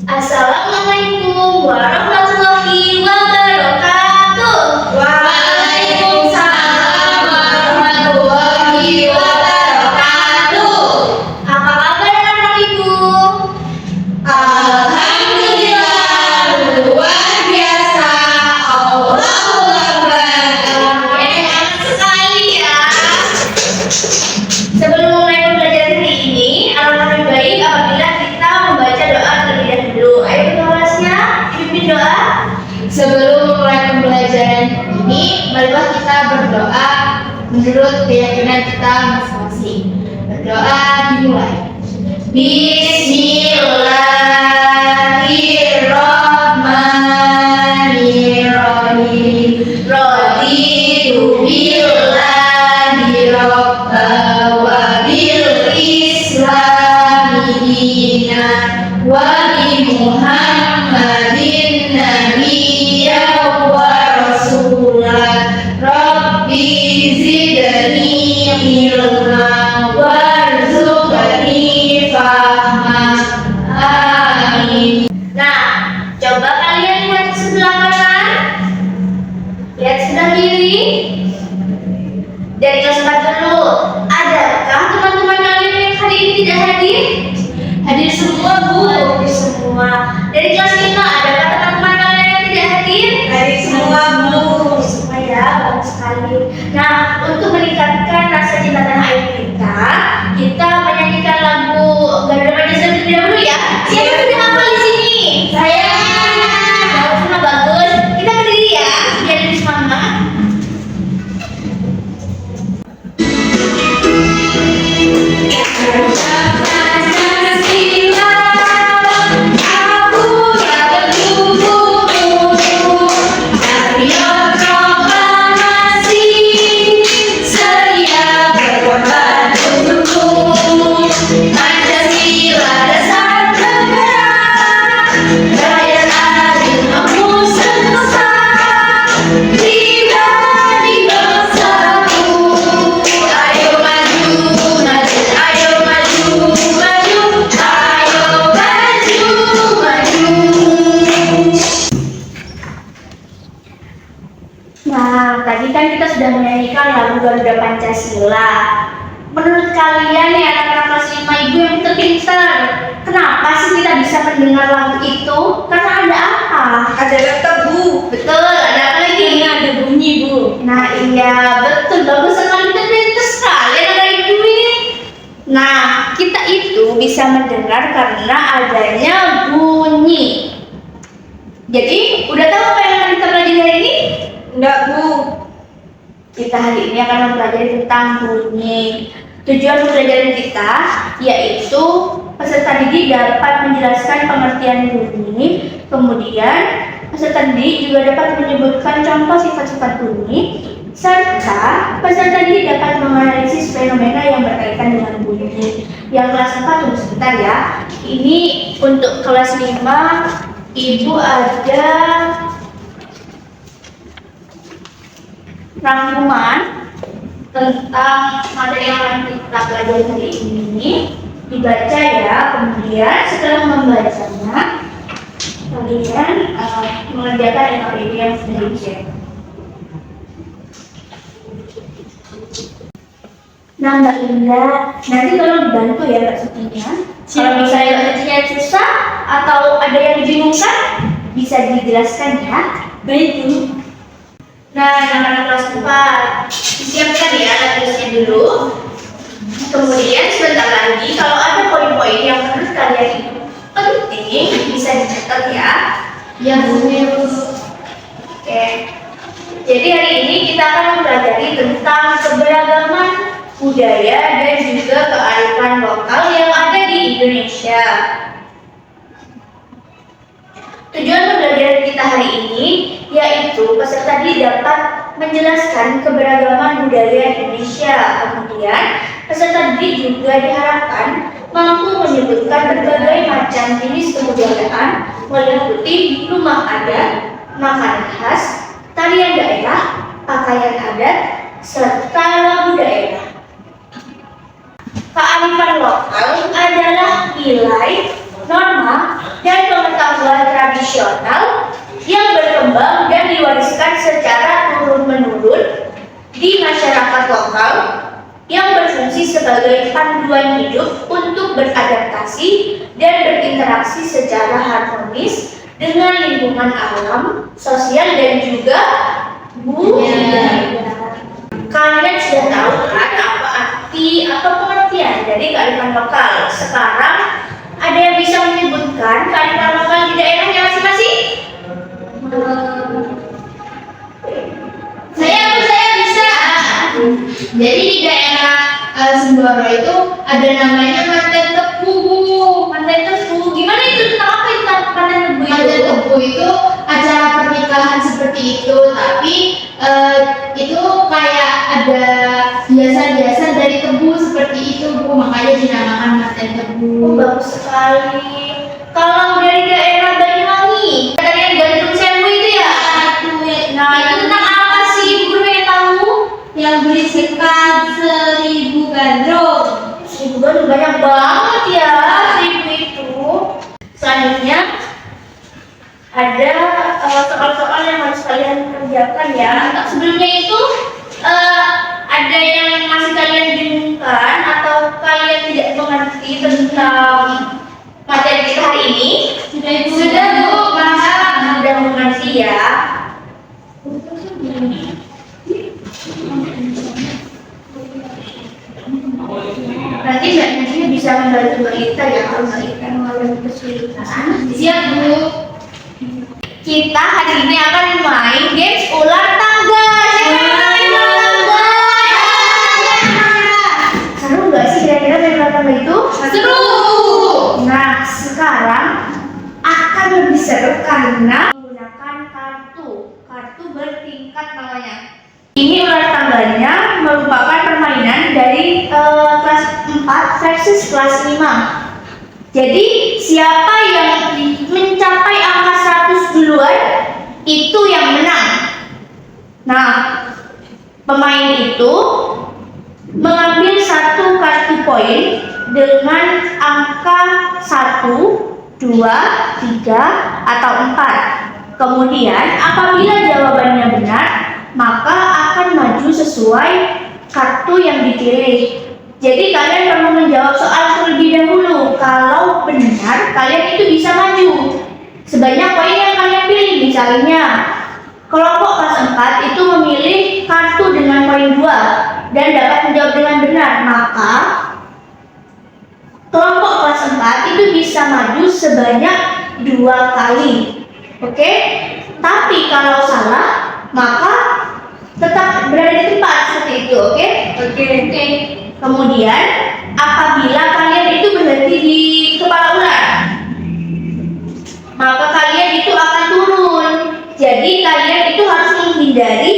Assalamualaikum warahmatullahi wabarakatuh. Waalaikumsalam warahmatullahi wabarakatuh. Apa kabar anak ibu? Alhamdulillah, luar biasa. Allahu Akbar. Enak sekali ya. Sebelum mulai pembelajaran hari ini, alangkah lebih baik apabila kita membaca doa terlebih dahulu. Ayo kelasnya, pimpin doa. Sebelum mulai pembelajaran ini, marilah kita berdoa menurut keyakinan kita masing-masing. Berdoa dimulai. Bismillahirrahmanirrahim. Raditu billahi robba wa bil islami dina wa bi Muhammadin nabiyya wa rasulah. Rabbi zidni ilma warzuqni fahma. Amin. Nah, coba kalian lihat ke sebelah kanan. Lihat sebelah kiri. Dari kelas 4 dulu. Adakah teman-teman kalian yang hari ini tidak hadir? Hadir semua, Bu. Hadir semua. Dari kelas 5 adakah teman-teman kalian yang tidak hadir? Hadir semua, Bu. Semua ya, bagus sekali. Nah, untuk meningkatkan rasa cinta tanah air kita menyanyikan lagu Garuda Pancasila terlebih dahulu ya. Siapa yang sudah hafal di sini? Saya. Nah, bagus. Kita berdiri ya, biar lebih semangat. Pancasila, aku tak berguru-guru, patriot proklamasi, setia berkorban untukmu. Pancasila dasar negara, rakyat adil makmur semesta, pribadi bangsaku. Ayo maju, maju, ayo maju, maju, ayo maju, maju. Nah, tadi kan kita sudah menyanyikan lagu Garuda Pancasila. Menurut kalian ya anak-anak kelas 5 ibu yang pintar-pintar, kenapa sih kita bisa mendengar lagu itu? Karena ada apa? Ada laptop, Bu. Betul, ada apa lagi? Ada bunyi, Bu. Nah iya, betul, bagus sekali, pintar sekali anak ibu ini. Nah, kita itu bisa mendengar karena adanya bunyi. Jadi, udah tahu apa yang akan kita pelajari hari ini? Enggak, Bu. Kita hari ini akan mempelajari tentang bunyi. Tujuan pembelajaran kita yaitu peserta didik dapat menjelaskan pengertian bunyi, kemudian peserta didik juga dapat menyebutkan contoh sifat-sifat bunyi, serta peserta didik dapat menganalisis fenomena yang berkaitan dengan bunyi. Yang kelas 4 tunggu sebentar ya. Ini untuk kelas 5 Ibu ada rangkuman tentang materi yang akan kita pelajari hari ini. Dibaca ya, kemudian setelah membacanya kalian mengerjakan NKPD yang sudah dicek. Nah Mbak Indah, nanti tolong dibantu ya Mbak Sukinya. Kalau misalnya bacanya susah atau ada yang dibingungkan, bisa dijelaskan ya. Baik, Bu. Nah, anak-anak kelas 4 disiapkan ya alat tulisnya dulu. Kemudian sebentar lagi kalau ada poin-poin yang menurut kalian itu penting bisa dicatat ya. Ya, Bu. Oke. Jadi hari ini kita akan mempelajari tentang keberagaman budaya dan juga kearifan lokal yang ada di Indonesia. Tujuan pembelajaran kita hari ini yaitu peserta didik dapat menjelaskan keberagaman budaya Indonesia. Kemudian peserta didik juga diharapkan mampu menyebutkan berbagai macam jenis kebudayaan meliputi rumah adat, makanan khas, tarian daerah, pakaian adat, serta lagu daerah. Kearifan lokal adalah nilai, norma, dan pengetahuan tradisional yang berkembang dan diwariskan secara turun-menurun di masyarakat lokal yang berfungsi sebagai panduan hidup untuk beradaptasi dan berinteraksi secara harmonis dengan lingkungan alam, sosial, dan juga budaya. Kalian sudah tahu kan apa arti atau pengertian dari kearifan lokal? Sekarang ada yang bisa menyebutkan kearifan lokal di daerahnya masing-masing? Saya bisa. Jadi di daerah Semboro itu ada namanya Manten Tebu, Bu. Manten Tebu, gimana itu? Tentang apa itu Manten Tebu itu? Manten Tebu itu acara pernikahan seperti itu, tapi itu kayak ada hiasan-hiasan dari tebu seperti itu, Bu. Makanya dinamakan Manten Tebu. Oh, bagus sekali. Kalau dari daerah Banyuwangi, kalian Gandrung Sewu itu ya? Nah, itu tentang apa sih? Ibu guru yang tahu? Yang berisikan 1000 gandrung. 1000 gandrung banyak banget ya, 1000 itu. Selanjutnya ada soal-soal yang harus kalian kerjakan ya. Sebelumnya itu ada yang masih kalian bingungkan atau kalian tidak mengerti tentang materi kita hari ini? Sudah, Bu. Paham, sudah mengerti ya. Nanti Mbak Nadia bisa membantu Mbak Ita ya kalau Mbak Ita mengalami kesulitan. Siap, Bu. Kita hari ini akan main games ular tangga. Siapa yang main ular tangga? Seru nggak sih kira-kira main ular tangga itu? Seru. Nah, sekarang akan lebih seru karena menggunakan kartu bertingkat namanya. Ini ular tangganya merupakan permainan dari kelas 4 versus kelas 5. Jadi siapa yang mencapai angka 100 duluan itu yang menang. Nah, pemain itu mengambil satu kartu poin dengan angka 1, 2, 3, atau 4. Kemudian apabila jawabannya benar, maka akan maju sesuai kartu yang dipilih. Jadi kalian perlu menjawab soal terlebih dahulu. Kalau benar, kalian itu bisa maju sebanyak poin yang kalian pilih. Misalnya, kelompok kelas 4 itu memilih kartu dengan poin 2 dan dapat menjawab dengan benar. Maka kelompok kelas 4 itu bisa maju sebanyak 2 kali. Oke? Tapi kalau salah, maka tetap berada di tempat seperti itu. Oke? Oke. Kemudian apabila kalian itu berhenti di kepala ular, maka kalian itu akan turun. Jadi kalian itu harus menghindari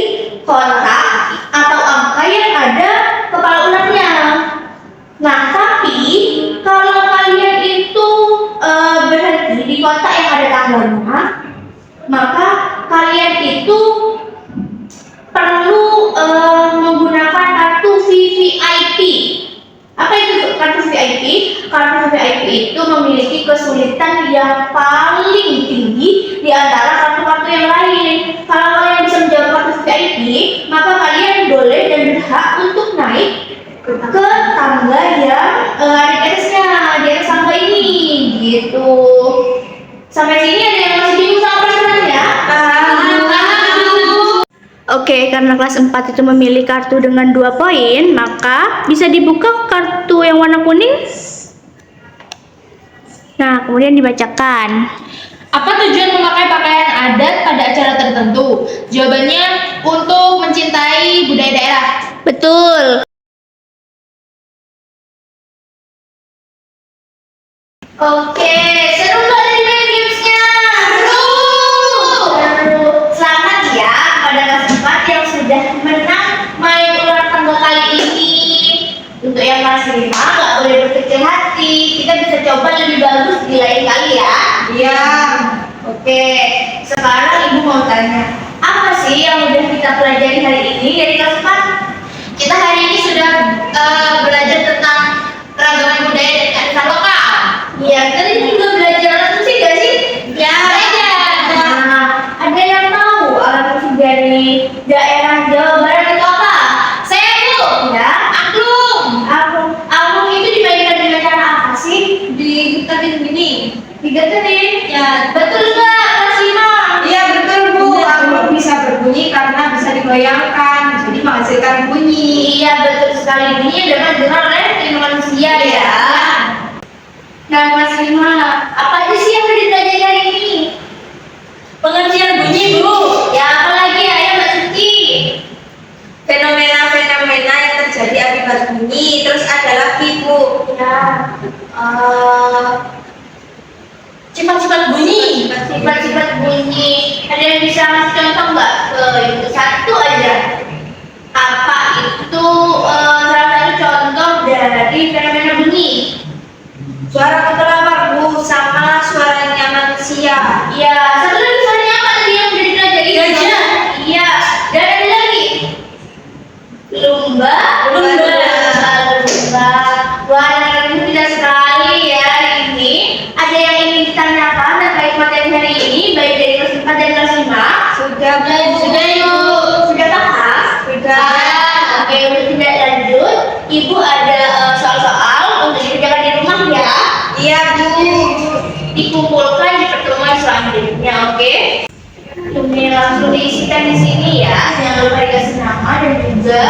kotak atau angka yang ada kepala ularnya. Nah, tapi kalau kalian itu berhenti di kotak yang ada tangganya, maka kalian itu perlu menggunakan kartu VVIP. Apa itu kartu VIP? Kartu VIP itu memiliki kesulitan yang paling tinggi di antara kartu-kartu yang lain. Kalau kalian bisa menjawab kartu VIP, maka kalian boleh dan berhak untuk naik ke tangga yang ada di atasnya, di atas tangga ini, gitu. Sampai sini ada yang masih bingung sama peraturannya? Oke, karena kelas 4 itu memilih kartu dengan 2 poin, maka bisa dibuka kartu yang warna kuning. Nah, kemudian dibacakan. Apa tujuan memakai pakaian adat pada acara tertentu? Jawabannya untuk mencintai budaya daerah. Betul. Oke, seru nggak tadi main gamesnya? Seru. Selamat ya pada kelas 4 yang sudah menang main ular tangga kali ini. Untuk yang kelas 5 nggak boleh berkecil hati. Kita bisa coba lebih bagus di lain kali ya. Iya. Oke, sekarang ibu mau tanya, apa sih yang udah kita pelajari hari ini dari kelas 4? Kita hari ini sudah belajar tentang keragaman budaya dan kearifan lokal. Iya, tadi juga belajar musik gak sih? Ya, belajar. bunyi dapat didengar oleh telinga manusia ya. Nah, Mas Rima, apa aja sih yang udah dipelajari hari ini? Pengertian bunyi, Bu. Ya, apa lagi? Ayo Mbak Suci. Fenomena-fenomena yang terjadi akibat bunyi. Terus ada lagi, Bu. Ya, Sifat-sifat bunyi. sifat-sifat bunyi. Ada yang bisa ngasih contoh nggak? Itu satu aja. Apa itu salah satu contoh dari fenomena bunyi? Suara kelelawar, Bu, sama suaranya manusia. Ya, satu lagi suaranya apa tadi yang udah dipelajari? Gajah. Iya, dan ada lagi lumba. Wah, ini tidak sekali ya hari ini. Ada yang ingin ditanyakan terkait materi hari ini, baik dari kelas 4 dan kelas 5? Sudah, Bu. Sudah, Ibu. Sudah paham? Sudah. Oke, untuk tidak lanjut, Ibu ada soal-soal untuk dikerjakan di rumah ya. Iya, Bu. Dikumpulkan di pertemuan selanjutnya, oke? Ini langsung diisikan di sini ya, jangan lupa dikasih nama dan juga